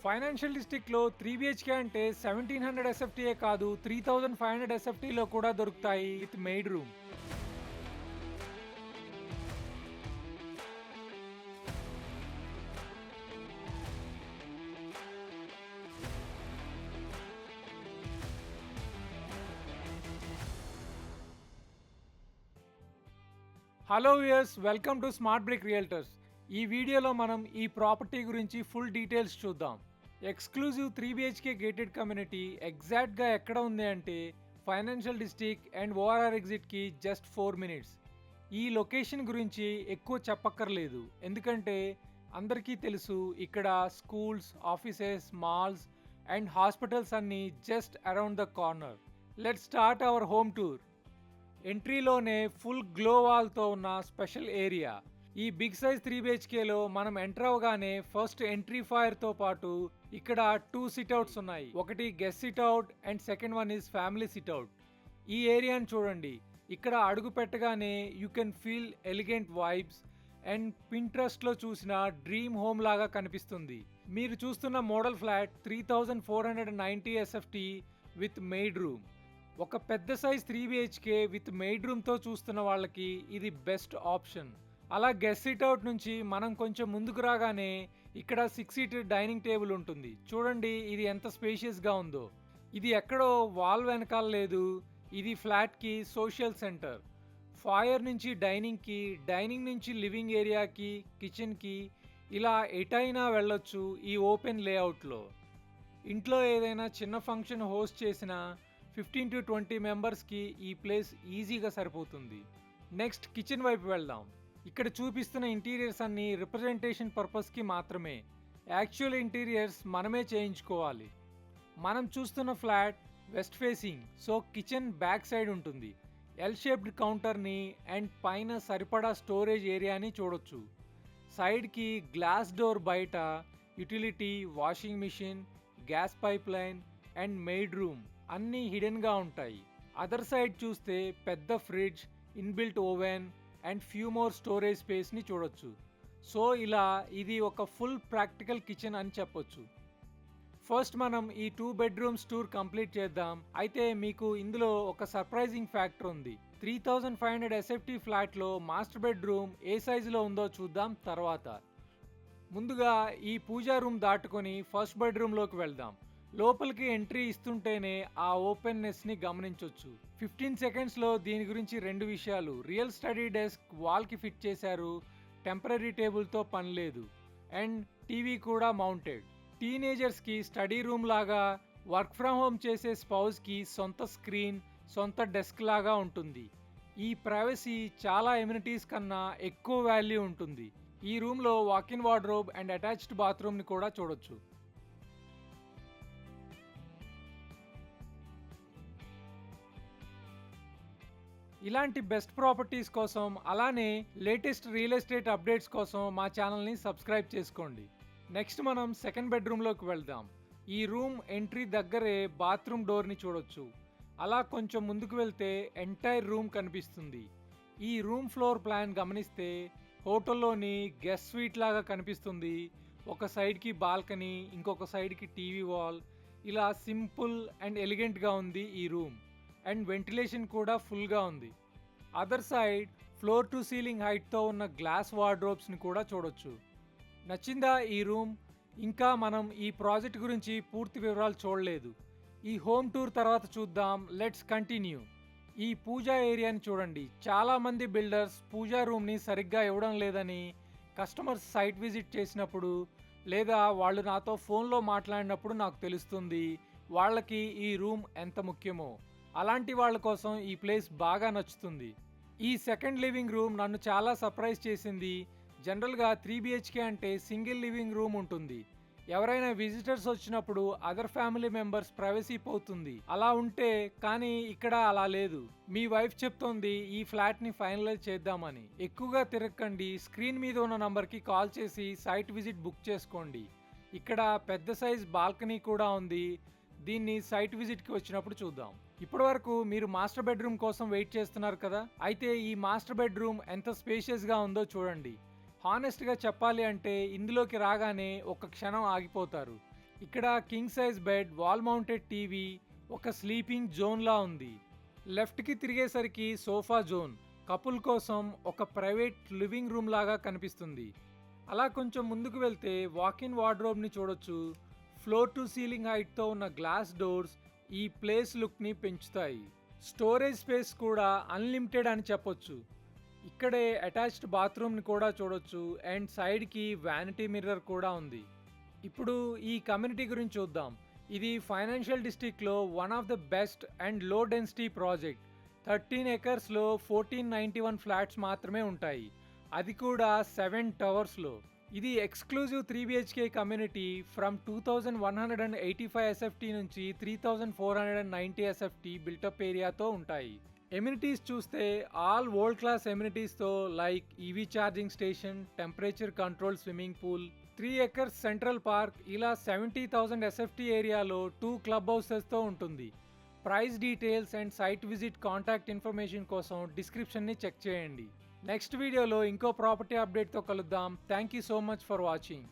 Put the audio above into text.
Financial డిస్ట్రిక్ట్లో 3 BHK అంటే 1700 SFTయే కాదు 3500 SFTలో కూడా దొరుకుతాయి with maid room. Hello viewers, welcome to smart brick realtors. ఈ వీడియోలో మనం ఈ ప్రాపర్టీ గురించి ఫుల్ డీటెయిల్స్ చూద్దాం. ఎక్స్క్లూజివ్ 3 BHK గేటెడ్ కమ్యూనిటీ ఎగ్జాక్ట్గా ఎక్కడ ఉంది అంటే ఫైనాన్షియల్ డిస్ట్రిక్ట్ అండ్ ఓఆర్ఆర్ ఎగ్జిట్కి జస్ట్ 4 minutes. ఈ లొకేషన్ గురించి ఎక్కువ చెప్పక్కర్లేదు, ఎందుకంటే అందరికీ తెలుసు ఇక్కడ schools, offices, malls and hospitals అన్నీ just around the corner. Let's start our home tour. ఎంట్రీలోనే ఫుల్ గ్లో వాల్తో ఉన్న స్పెషల్ ఏరియా. ఈ బిగ్ సైజ్ 3 BHKలో మనం ఎంటర్ అవగానే ఫస్ట్ ఎంట్రీ ఫైర్తో పాటు ఇక్కడ 2 సిట్అవుట్స్ ఉన్నాయి. ఒకటి guest sitout and second one is family sitout. ఈ ఏరియాని చూడండి. ఇక్కడ అడుగు పెట్టగానే you can feel elegant vibes and పింట్రెస్ట్లో చూసిన డ్రీమ్ హోమ్ లాగా కనిపిస్తుంది. మీరు చూస్తున్న model flat 3490 SFT with maid room. ఒక పెద్ద సైజ్ 3 BHK విత్ మెయిడ్ రూమ్తో చూస్తున్న వాళ్ళకి ఇది బెస్ట్ ఆప్షన్. అలా గెస్ట్ సిట్అవుట్ నుంచి మనం కొంచెం ముందుకు రాగానే ఇక్కడ 6-seater డైనింగ్ టేబుల్ ఉంటుంది. చూడండి ఇది ఎంత స్పేషియస్గా ఉందో. ఇది ఎక్కడో వాల్ వెనకాల లేదు, ఇది ఫ్లాట్కి సోషల్ సెంటర్. ఫాయర్ నుంచి డైనింగ్కి, డైనింగ్ నుంచి లివింగ్ ఏరియాకి, కిచెన్కి, ఇలా ఎటైనా వెళ్ళొచ్చు ఈ ఓపెన్ లేఅవుట్లో. ఇంట్లో ఏదైనా చిన్న ఫంక్షన్ హోస్ట్ చేసినా 15 to 20 మెంబర్స్కి ఈ ప్లేస్ ఈజీగా సరిపోతుంది. నెక్స్ట్ కిచెన్ వైపు వెళ్దాం. ఇక్కడ చూపిస్తున్న ఇంటీరియర్స్ అన్నీ రిప్రజెంటేషన్ పర్పస్కి మాత్రమే. యాక్చువల్ ఇంటీరియర్స్ మనమే చేయించుకోవాలి. మనం చూస్తున్న flat west facing, so kitchen back side ఉంటుంది. ఎల్ షేప్డ్ కౌంటర్ని అండ్ పైన సరిపడా స్టోరేజ్ ఏరియాని చూడొచ్చు. సైడ్కి గ్లాస్ డోర్ బయట utility, washing machine, gas pipe line and maid room అన్నీ హిడెన్గా ఉంటాయి. అదర్ సైడ్ చూస్తే పెద్ద fridge, inbuilt oven and few more storage స్పేస్ని చూడొచ్చు. సో ఇలా ఇది ఒక ఫుల్ ప్రాక్టికల్ కిచెన్ అని చెప్పొచ్చు. ఫస్ట్ మనం ఈ 2 bedrooms టూర్ కంప్లీట్ చేద్దాం. అయితే మీకు ఇందులో ఒక సర్ప్రైజింగ్ ఫ్యాక్టర్ ఉంది. 3500 SFT ఫ్లాట్లో మాస్టర్ బెడ్రూమ్ ఏ సైజులో ఉందో చూద్దాం తర్వాత. ముందుగా ఈ పూజా రూమ్ దాటుకొని ఫస్ట్ బెడ్రూమ్లోకి వెళ్దాం. లోపలికి ఎంట్రీ ఇస్తుంటేనే ఆ ఓపెన్నెస్ని గమనించవచ్చు. 15 secondsలో దీని గురించి 2 విషయాలు. రియల్ స్టడీ డెస్క్ వాల్కి ఫిట్ చేశారు, టెంపరీ టేబుల్తో పని లేదు, అండ్ టీవీ కూడా మౌంటెడ్. టీనేజర్స్కి స్టడీ రూమ్ లాగా, వర్క్ ఫ్రమ్ హోమ్ చేసే స్పౌస్కి సొంత స్క్రీన్, సొంత డెస్క్ లాగా ఉంటుంది. ఈ ప్రైవసీ చాలా ఎమ్యూనిటీస్ కన్నా ఎక్కువ వాల్యూ ఉంటుంది. ఈ రూమ్లో వాక్-ఇన్ వార్డ్రోబ్ అండ్ అటాచ్డ్ బాత్రూమ్ని కూడా చూడొచ్చు. ఇలాంటి బెస్ట్ ప్రాపర్టీస్ కోసం, అలానే లేటెస్ట్ రియల్ ఎస్టేట్ అప్డేట్స్ కోసం మా ఛానల్ని సబ్స్క్రైబ్ చేసుకోండి. నెక్స్ట్ మనం సెకండ్ బెడ్రూమ్లోకి వెళ్దాం. ఈ రూమ్ ఎంట్రీ దగ్గరే బాత్రూమ్ డోర్ని చూడొచ్చు. అలా కొంచెం ముందుకు వెళ్తే ఎంటైర్ రూమ్ కనిపిస్తుంది. ఈ రూమ్ ఫ్లోర్ ప్లాన్ గమనిస్తే హోటల్లోని గెస్ట్ స్వీట్ లాగా కనిపిస్తుంది. ఒక సైడ్కి బాల్కనీ, ఇంకొక సైడ్కి టీవీ వాల్. ఇలా సింపుల్ అండ్ ఎలిగెంట్గా ఉంది ఈ రూమ్. అండ్ వెంటిలేషన్ కూడా ఫుల్గా ఉంది. Other side floor to ceiling హైట్తో ఉన్న గ్లాస్ వార్డ్రోబ్స్ని కూడా చూడొచ్చు. నచ్చిందా ఈ రూమ్? ఇంకా మనం ఈ ప్రాజెక్ట్ గురించి పూర్తి వివరాలు చూడలేదు. ఈ హోమ్ టూర్ తర్వాత చూద్దాం. Let's continue. ఈ పూజా ఏరియాని చూడండి. చాలామంది బిల్డర్స్ పూజా రూమ్ని సరిగ్గా ఇవ్వడం లేదని కస్టమర్స్ సైట్ విజిట్ చేసినప్పుడు, లేదా వాళ్ళు నాతో ఫోన్లో మాట్లాడినప్పుడు నాకు తెలుస్తుంది వాళ్ళకి ఈ రూమ్ ఎంత ముఖ్యమో. అలాంటి వాళ్ళ కోసం ఈ ప్లేస్ బాగా నచ్చుతుంది. ఈ సెకండ్ లివింగ్ రూమ్ నన్ను చాలా సర్ప్రైజ్ చేసింది. జనరల్గా 3 BHK అంటే సింగిల్ లివింగ్ రూమ్ ఉంటుంది. ఎవరైనా విజిటర్స్ వచ్చినప్పుడు అదర్ ఫ్యామిలీ మెంబర్స్ ప్రైవసీ పోతుంది అలా ఉంటే, కానీ ఇక్కడ అలా లేదు. మీ వైఫ్ చెప్తోంది ఈ ఫ్లాట్ని ఫైనలైజ్ చేద్దామని. ఎక్కువగా తిరగకండి, స్క్రీన్ మీద ఉన్న నంబర్కి కాల్ చేసి సైట్ విజిట్ బుక్ చేసుకోండి. ఇక్కడ పెద్ద సైజ్ బాల్కనీ కూడా ఉంది. దీన్ని సైట్ విజిట్కి వచ్చినప్పుడు చూద్దాం. ఇప్పటి వరకు మీరు మాస్టర్ బెడ్రూమ్ కోసం వెయిట్ చేస్తున్నారు కదా, అయితే ఈ మాస్టర్ బెడ్రూమ్ ఎంత స్పేషియస్గా ఉందో చూడండి. హానెస్ట్గా చెప్పాలి అంటే ఇందులోకి రాగానే ఒక క్షణం ఆగిపోతారు. ఇక్కడ king size bed, wall mounted TV, ఒక స్లీపింగ్ జోన్లా ఉంది. లెఫ్ట్కి తిరిగేసరికి సోఫా జోన్, కపుల్ కోసం ఒక ప్రైవేట్ లివింగ్ రూమ్ లాగా కనిపిస్తుంది. అలా కొంచెం ముందుకు వెళ్తే వాకిన్ వార్డ్రోబ్ని చూడొచ్చు. ఫ్లోర్ టు సీలింగ్ హైట్తో ఉన్న గ్లాస్ డోర్స్ ఈ ప్లేస్ లుక్ని పెంచుతాయి. స్టోరేజ్ స్పేస్ కూడా అన్లిమిటెడ్ అని చెప్పొచ్చు. ఇక్కడే అటాచ్డ్ బాత్రూమ్ని కూడా చూడొచ్చు అండ్ సైడ్కి వ్యానిటీ మిర్రర్ కూడా ఉంది. ఇప్పుడు ఈ కమ్యూనిటీ గురించి చూద్దాం. ఇది ఫైనాన్షియల్ డిస్ట్రిక్ట్లో one of the best and low density project. 13 ఎకర్స్లో 1491 flats మాత్రమే ఉంటాయి, అది కూడా 7 టవర్స్లో. ఇది exclusive 3BHK community from 2185 SFT నుంచి 3490 SFT బిల్టప్ ఏరియాతో ఉంటాయి. ఎమ్యూనిటీస్ చూస్తే ఆల్ వరల్డ్ క్లాస్ ఎమ్యూనిటీస్తో like EV charging station, temperature control swimming pool, 3 acres central park, ఇలా 70,000 SFT ఏరియాలో 2 క్లబ్ హౌసెస్తో ఉంటుంది. Price details and site visit contact information కోసం డిస్క్రిప్షన్ని చెక్ చేయండి. నెక్స్ట్ వీడియోలో ఇంకో ప్రాపర్టీ అప్డేట్తో కలుద్దాం. Thank you so much for watching.